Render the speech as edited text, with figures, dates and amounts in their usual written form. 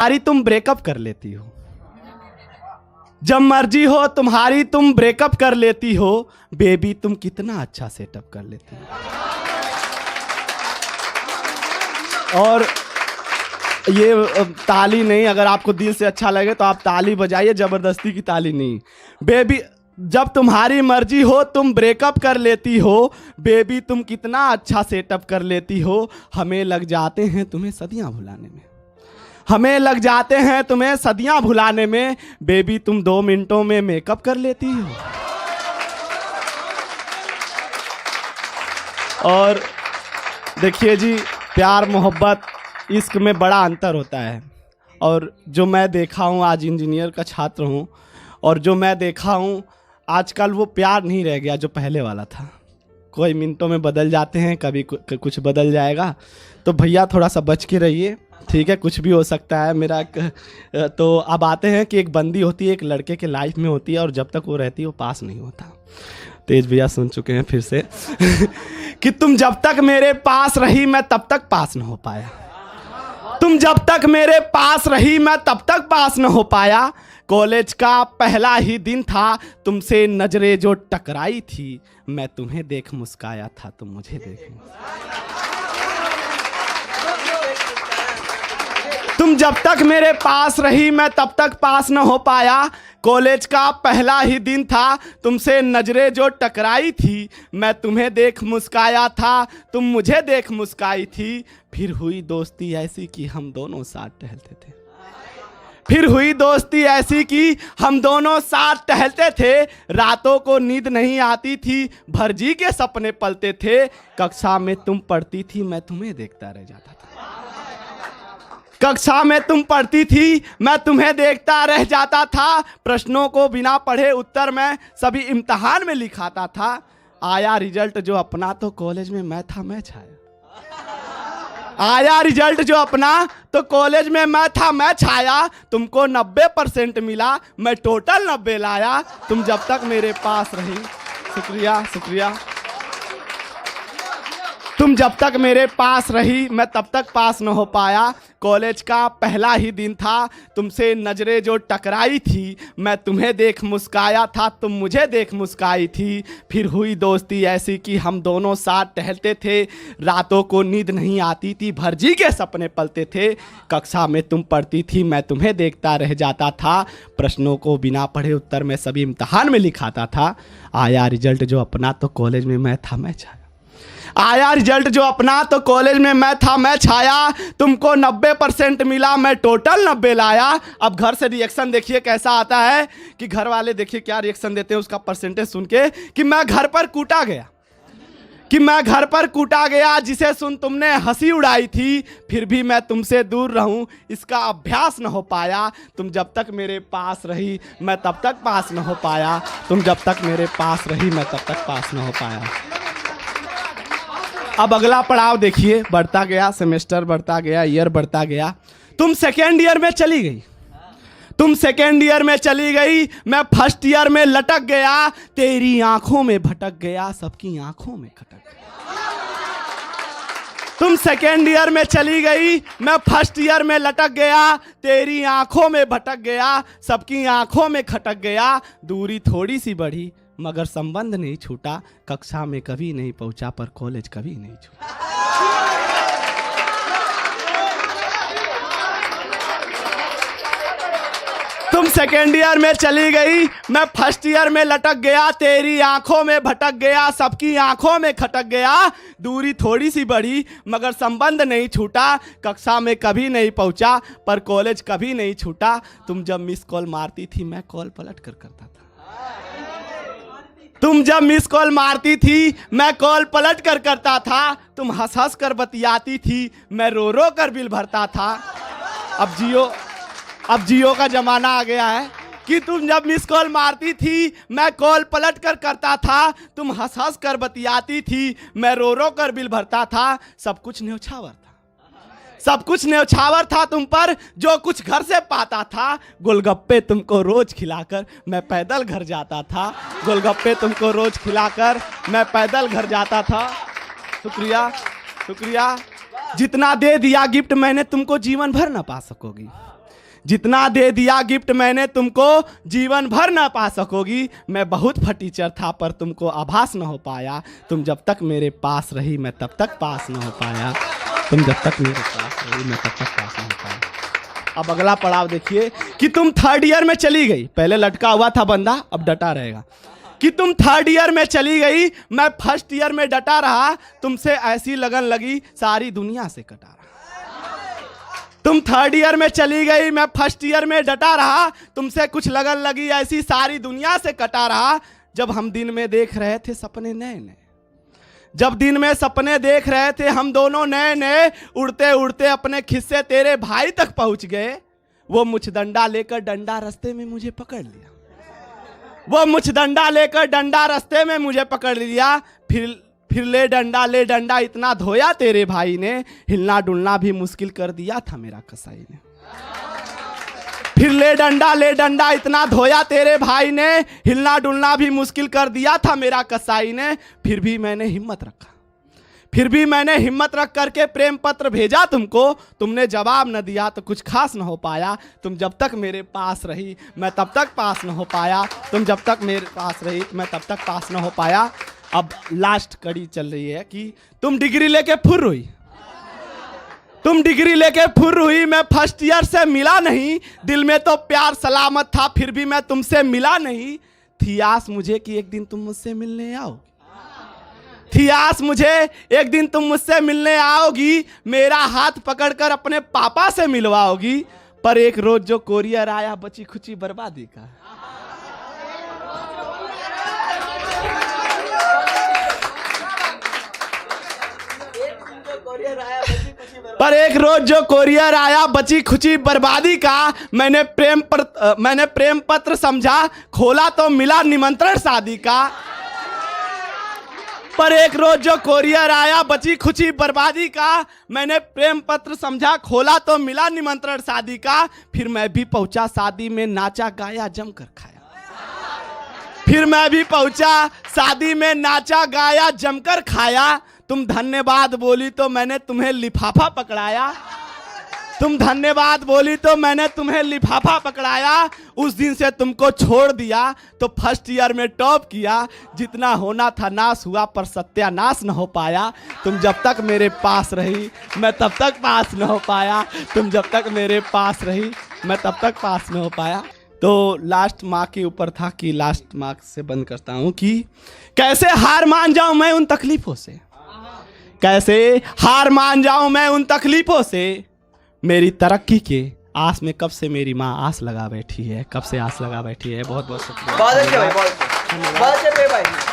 अरे तुम ब्रेकअप कर लेती हो, जब मर्जी हो तुम्हारी तुम ब्रेकअप कर लेती हो, बेबी तुम कितना अच्छा सेटअप कर लेती हो। और ये ताली नहीं, अगर आपको दिल से अच्छा लगे तो आप ताली बजाइए, जबरदस्ती की ताली नहीं। बेबी जब तुम्हारी मर्जी हो तुम ब्रेकअप कर लेती हो, बेबी तुम कितना अच्छा सेटअप कर लेती हो। हमें लग जाते हैं तुम्हें सदियां भुलाने में, हमें लग जाते हैं तुम्हें सदियां भुलाने में, बेबी तुम 2 मिनटों में मेकअप कर लेती हो। और देखिए जी, प्यार मोहब्बत इश्क में बड़ा अंतर होता है। और जो मैं देखा हूँ, आज इंजीनियर का छात्र हूँ, और जो मैं देखा हूँ आजकल वो प्यार नहीं रह गया जो पहले वाला था। कोई मिनटों में बदल जाते हैं, कभी कुछ बदल जाएगा। तो भैया थोड़ा सा बच के रहिए, ठीक है, कुछ भी हो सकता है। मेरा तो अब आते हैं कि एक बंदी होती है, एक लड़के के लाइफ में होती है, और जब तक वो रहती है वो पास नहीं होता। तेज भैया सुन चुके हैं फिर से कि तुम जब तक मेरे पास रही मैं तब तक पास न हो पाया, तुम जब तक मेरे पास रही मैं तब तक पास न हो पाया। कॉलेज का पहला ही दिन था, तुमसे नजरें जो टकराई थी, मैं तुम्हें देख मुस्काया था, तुम मुझे देख। तुम जब तक मेरे पास रही मैं तब तक पास न हो पाया। कॉलेज का पहला ही दिन था, तुमसे नजरें जो टकराई थी, मैं तुम्हें देख मुस्काया था, तुम मुझे देख मुस्काई थी। फिर हुई दोस्ती ऐसी कि हम दोनों साथ टहलते थे, फिर हुई दोस्ती ऐसी कि हम दोनों साथ टहलते थे। रातों को नींद नहीं आती थी, भरजी के सपने पलते थे। कक्षा में तुम पढ़ती थी, मैं तुम्हें देखता रह जाता था। कक्षा में तुम पढ़ती थी, मैं तुम्हें देखता रह जाता था। प्रश्नों को बिना पढ़े उत्तर मैं सभी इम्तिहान में लिखाता था। आया रिजल्ट जो अपना तो कॉलेज में मैं था मैं छाया। आया रिजल्ट जो अपना तो कॉलेज में मैं था मैं छाया। तुमको 90% मिला, मैं टोटल 90 लाया। तुम जब तक मेरे पास रही, शुक्रिया शुक्रिया। तुम जब तक मेरे पास रही मैं तब तक पास न हो पाया। कॉलेज का पहला ही दिन था, तुमसे नजरें जो टकराई थी, मैं तुम्हें देख मुस्काया था, तुम मुझे देख मुस्काई थी। फिर हुई दोस्ती ऐसी कि हम दोनों साथ टहलते थे। रातों को नींद नहीं आती थी, भरजी के सपने पलते थे। कक्षा में तुम पढ़ती थी, मैं तुम्हें देखता रह जाता था। प्रश्नों को बिना पढ़े उत्तर मैं सभी इम्तिहान में लिखाता था। आया रिजल्ट जो अपना तो कॉलेज में मैं था मैं छाया। आया रिजल्ट जो अपना तो कॉलेज में मैं था मैं छाया। तुमको 90% मिला, मैं टोटल 90 लाया। अब घर से रिएक्शन देखिए कैसा आता है कि घर वाले देखिए क्या रिएक्शन देते हैं उसका परसेंटेज सुन के, कि मैं घर पर कूटा गया, कि मैं घर पर कूटा गया, जिसे सुन तुमने हंसी उड़ाई थी। फिर भी मैं तुमसे दूर रहूं, इसका अभ्यास न हो पाया। तुम जब तक मेरे पास रही मैं तब तक पास न हो पाया। तुम जब तक मेरे पास रही मैं तब तक पास न हो पाया। अब अगला पड़ाव देखिए, बढ़ता गया, सेमेस्टर बढ़ता गया, ईयर बढ़ता गया। तुम सेकेंड ईयर में चली गई, तुम सेकेंड ईयर में चली गई, मैं फर्स्ट ईयर में लटक गया। तेरी आंखों में भटक गया, सबकी आंखों में खटक गया। तुम सेकेंड ईयर में चली गई, मैं फर्स्ट ईयर में लटक गया। तेरी आंखों में भटक गया, सबकी आंखों में खटक गया। दूरी थोड़ी सी बढ़ी मगर संबंध नहीं छूटा। कक्षा में कभी नहीं पहुंचा पर कॉलेज कभी नहीं छूटा। तुम सेकेंड ईयर में चली गई, मैं फर्स्ट ईयर में लटक गया। तेरी आंखों में भटक गया, सबकी आंखों में खटक गया। दूरी थोड़ी सी बढ़ी मगर संबंध नहीं छूटा। कक्षा में कभी नहीं पहुंचा पर कॉलेज कभी नहीं छूटा। तुम जब मिस कॉल मारती थी मैं कॉल पलट कर करता था। तुम जब मिस कॉल मारती थी मैं कॉल पलट कर करता था। तुम हंस हंस कर बतियाती थी, मैं रो रो कर बिल भरता था। अब जियो का जमाना आ गया है कि तुम जब मिस कॉल मारती थी मैं कॉल पलट कर करता था। तुम हंस हंस कर बतियाती थी, मैं रो रो कर बिल भरता था। सब कुछ न्योछावर था, सब कुछ न्योछावर था तुम पर, जो कुछ घर से पाता था। गोलगप्पे तुमको रोज खिलाकर मैं पैदल घर जाता था। गोलगप्पे तुमको रोज खिलाकर मैं पैदल घर जाता था। शुक्रिया शुक्रिया। जितना दे दिया गिफ्ट मैंने तुमको जीवन भर ना पा सकोगी। जितना दे दिया गिफ्ट मैंने तुमको जीवन भर ना पा सकोगी। मैं बहुत फटीचर था पर तुमको आभास न हो पाया। तुम जब तक मेरे पास रही मैं तब तक पास न हो पाया। तुम जब तक मेरे पास रही मैं तब तक पास न हो पाया। अब अगला पड़ाव देखिए कि तुम 3rd ईयर में चली गई। पहले लटका हुआ था बंदा, अब डटा रहेगा। कि तुम 3rd ईयर में चली गई, मैं 1st ईयर में डटा रहा। तुमसे ऐसी लगन लगी सारी दुनिया से कटा रहा। तुम 3rd ईयर में चली गई, मैं 1st ईयर में डटा रहा। तुमसे कुछ लगन लगी ऐसी सारी दुनिया से कटा रहा। जब हम दिन में देख रहे थे सपने नए नए, जब दिन में सपने देख रहे थे हम दोनों नए नए, उड़ते उड़ते अपने खिस्से तेरे भाई तक पहुंच गए। वो मुछदंडा लेकर डंडा रास्ते में मुझे पकड़ लिया। वो मुछदंडा लेकर डंडा रास्ते में मुझे पकड़ लिया। फिर ले डंडा इतना धोया तेरे भाई ने, हिलना डुलना भी मुश्किल कर दिया था मेरा कसाई ने। फिर ले डंडा इतना धोया तेरे भाई ने, हिलना डुलना भी मुश्किल कर दिया था मेरा कसाई ने। फिर भी मैंने हिम्मत रखा, फिर भी मैंने हिम्मत रख करके प्रेम पत्र भेजा तुमको। तुमने जवाब न दिया तो कुछ खास न हो पाया। तुम जब तक मेरे पास रही मैं तब तक पास न हो पाया। तुम जब तक मेरे पास रही मैं तब तक पास न हो पाया। अब लास्ट कड़ी चल रही है कि तुम डिग्री लेके फुर्र हुई। तुम डिग्री लेके फुर्र हुई, मैं 1st ईयर से मिला नहीं। दिल में तो प्यार सलामत था फिर भी मैं तुमसे मिला नहीं। थी आस मुझे कि एक दिन तुम मुझसे मिलने आओ, थी आस मुझे एक दिन तुम मुझसे मिलने आओगी। मेरा हाथ पकड़कर अपने पापा से मिलवाओगी। पर एक रोज जो कोरियर आया बची खुची बर्बादी का। पर एक रोज जो कोरियर आया बची खुची बर्बादी का। मैंने प्रेम पत्र समझा, खोला तो मिला निमंत्रण शादी का। पर एक रोज जो कोरियर आया बची खुची बर्बादी का। मैंने प्रेम पत्र समझा, खोला तो मिला निमंत्रण शादी का। फिर मैं भी पहुंचा शादी में, नाचा गाया जमकर खाया। फिर मैं भी पहुंचा शादी में, नाचा गाया जमकर खाया। तुम धन्यवाद बोली तो मैंने तुम्हें लिफाफा पकड़ाया। तुम धन्यवाद बोली तो मैंने तुम्हें लिफाफा पकड़ाया। उस दिन से तुमको छोड़ दिया तो 1st ईयर में टॉप किया। जितना होना था नाश हुआ पर सत्यानाश न हो पाया। तुम जब तक मेरे पास रही मैं तब तक पास न हो पाया। तुम जब तक मेरे पास रही मैं तब तक पास न हो पाया। तो लास्ट मार्क के ऊपर था कि लास्ट मार्क से बंद करता हूँ कि कैसे हार मान जाऊँ मैं उन तकलीफों से, कैसे हार मान जाऊँ मैं उन तकलीफों से। मेरी तरक्की के आस में कब से मेरी माँ आस लगा बैठी है, कब से आस लगा बैठी है। बहुत बहुत शुक्रिया। बहुत अच्छे भाई, बहुत अच्छे भाई।